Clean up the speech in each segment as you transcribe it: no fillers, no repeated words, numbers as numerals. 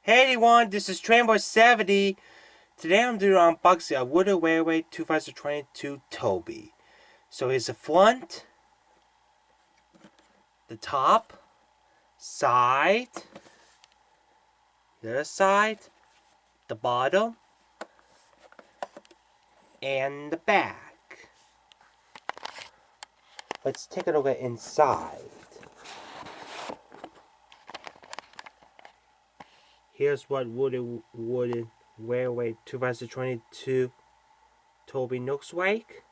Hey everyone, this is Trainboy70. Today I'm doing an unboxing of Wooden Railway 2022 Toby. So here's the front, the top, side, the other side, the bottom, and the back. Let's take a look at inside. Here's what Wooden Railway 2022 Toby looks like.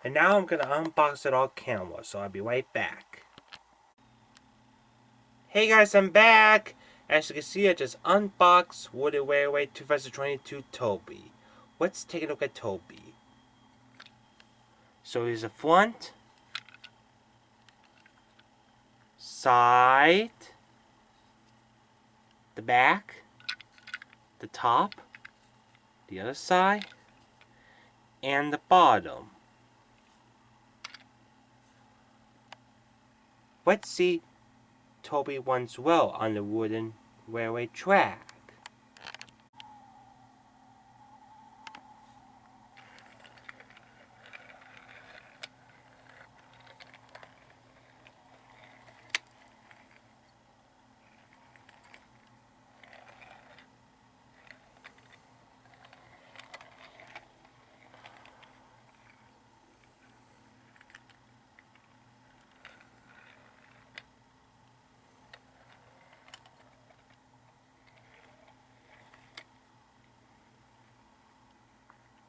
And now I'm going to unbox it on camera, so I'll be right back. Hey guys, I'm back! As you can see, I just unboxed Wooden Railway 2022 Toby. Let's take a look at Toby. So here's the front, side, the back, the top, the other side, and the bottom. Let's see Toby runs well on the wooden railway track.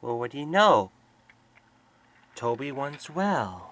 Well, what do you know? Toby runs well.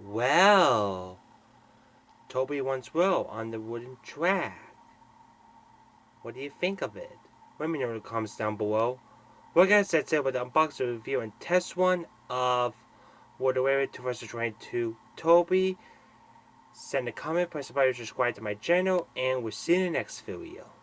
Well, Toby runs well on the wooden track. What do you think of it? Let me know in the comments down below. Well guys, that's it with the unboxing review and test one of Wooden Railway 2022 Toby. Send a comment, press the button to subscribe to my channel, and we'll see you in the next video.